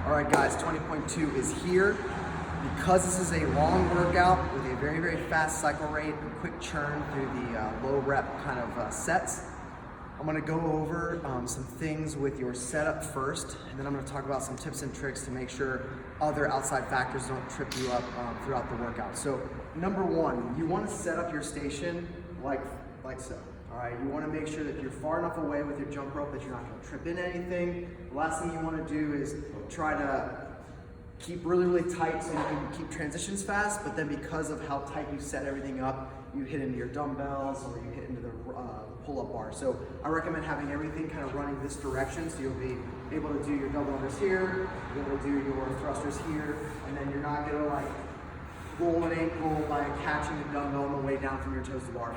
All right guys, 20.2 is here. Because this is a long workout with a very, very fast cycle rate and quick churn through the low rep kind of sets, I'm gonna go over some things with your setup first, and then I'm gonna talk about some tips and tricks to make sure other outside factors don't trip you up throughout the workout. So number one, you wanna set up your station like so. All right, you wanna make sure that you're far enough away with your jump rope that you're not gonna trip in anything. The last thing you wanna do is try to keep really, really tight so you can keep transitions fast, but then because of how tight you set everything up, you hit into your dumbbells or you hit into the pull-up bar. So I recommend having everything kind of running this direction, so you'll be able to do your double unders here, you'll be able to do your thrusters here, and then you're not gonna like roll an ankle by catching the dumbbell on the way down from your toes to bar.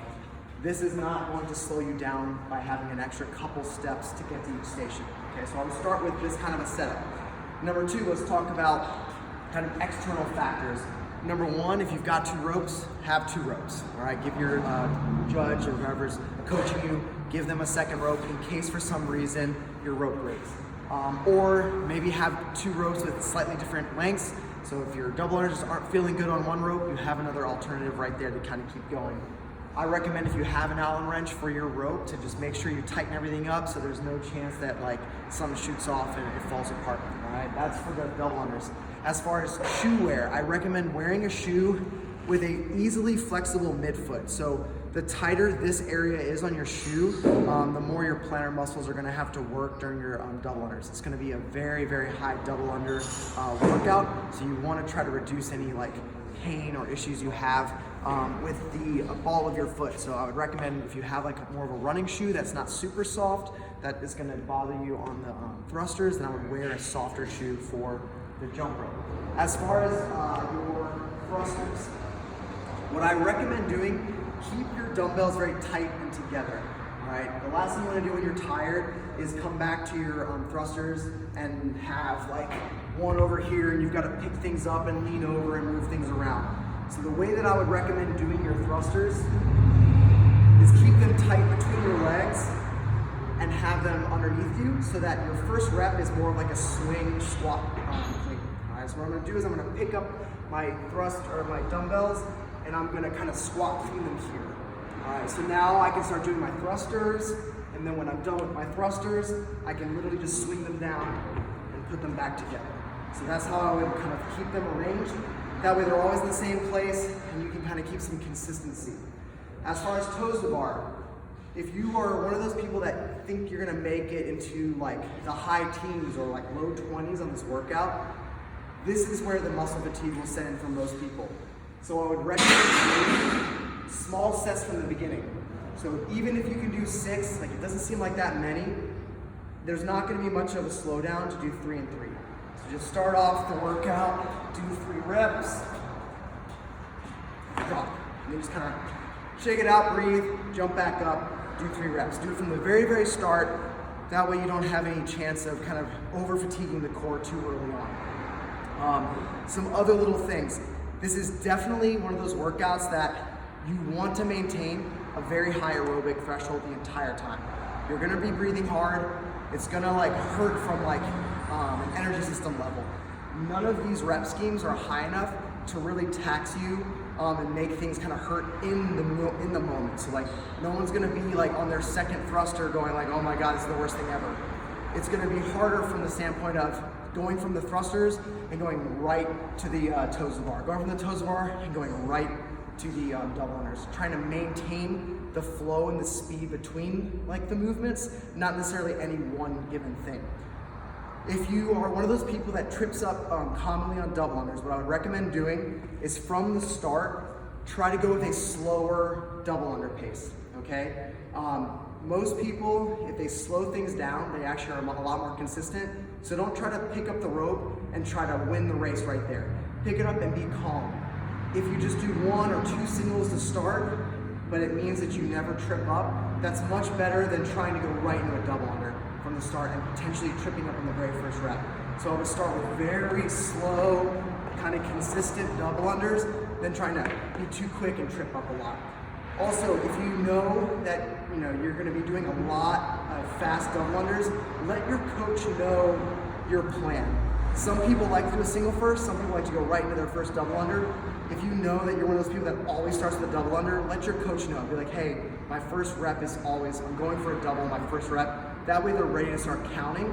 This is not going to slow you down by having an extra couple steps to get to each station. Okay, so I'm gonna start with this kind of a setup. Number two, let's talk about kind of external factors. Number one, if you've got 2 ropes, have 2 ropes. All right, give your judge or whoever's coaching you, give them a second rope in case for some reason your rope breaks. Or maybe have 2 ropes with slightly different lengths. So if your double unders aren't feeling good on one rope, you have another alternative right there to kind of keep going. I recommend if you have an Allen wrench for your rope to just make sure you tighten everything up so there's no chance that like something shoots off and it falls apart. All right, that's for the double unders. As far as shoe wear, I recommend wearing a shoe with a easily flexible midfoot. So the tighter this area is on your shoe, the more your plantar muscles are gonna have to work during your double unders. It's gonna be a very, very high double under workout. So you wanna try to reduce any like pain or issues you have with the ball of your foot. So I would recommend if you have like more of a running shoe that's not super soft, that is gonna bother you on the thrusters, then I would wear a softer shoe for the jump rope. As far as your thrusters, what I recommend doing, keep your dumbbells very tight and together. All right, the last thing you wanna do when you're tired is come back to your thrusters and have like one over here and you've gotta pick things up and lean over and move things around. So the way that I would recommend doing your thrusters is keep them tight between your legs and have them underneath you so that your first rep is more like a swing squat thing. All right, so what I'm gonna do is I'm gonna pick up my my dumbbells and I'm gonna kind of squat through them here. All right, so now I can start doing my thrusters, and then when I'm done with my thrusters, I can literally just swing them down and put them back together. So that's how I would kind of keep them arranged. That way they're always in the same place and you can kind of keep some consistency. As far as toes to bar, if you are one of those people that think you're gonna make it into like the high teens or like low 20s on this workout, this is where the muscle fatigue will set in for most people. So I would recommend small sets from the beginning. So even if you can do 6, like it doesn't seem like that many, there's not gonna be much of a slowdown to do 3 and 3. So just start off the workout, do 3 reps, drop. And then just kind of shake it out, breathe, jump back up, do 3 reps. Do it from the very, very start. That way you don't have any chance of kind of over fatiguing the core too early on. Some other little things. This is definitely one of those workouts that you want to maintain a very high aerobic threshold the entire time. You're gonna be breathing hard. It's gonna like hurt from like an energy system level. None of these rep schemes are high enough to really tax you and make things kind of hurt in the moment. So like no one's gonna be like on their second thruster going like, oh my God, this is the worst thing ever. It's gonna be harder from the standpoint of going from the thrusters and going right to the toes to bar. Going from the toes to bar and going right to the double unders. Trying to maintain the flow and the speed between like the movements, not necessarily any one given thing. If you are one of those people that trips up commonly on double unders, what I would recommend doing is from the start, try to go with a slower double under pace, okay? Most people, if they slow things down, they actually are a lot more consistent. So don't try to pick up the rope and try to win the race right there. Pick it up and be calm. If you just do 1 or 2 singles to start, but it means that you never trip up, that's much better than trying to go right into a double under from the start and potentially tripping up on the very first rep. So I would start with very slow, kind of consistent double unders, then trying to be too quick and trip up a lot. Also, if you know that you're going to be doing a lot of fast double unders, let your coach know your plan. Some people like to do a single first, some people like to go right into their first double under. If you know that you're one of those people that always starts with a double under, let your coach know. Be like, hey, my first rep is always, I'm going for a double, my first rep. That way they're ready to start counting,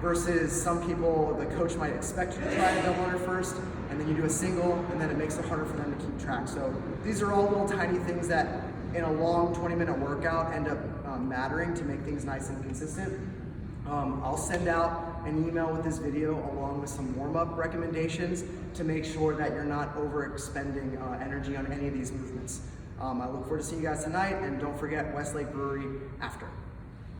versus some people, the coach might expect you to try a double under first, and then you do a single, and then it makes it harder for them to keep track. So these are all little tiny things that in a long 20-minute workout end up mattering to make things nice and consistent. I'll send out an email with this video along with some warm-up recommendations to make sure that you're not overexpending energy on any of these movements. I look forward to seeing you guys tonight, and don't forget Westlake Brewery after.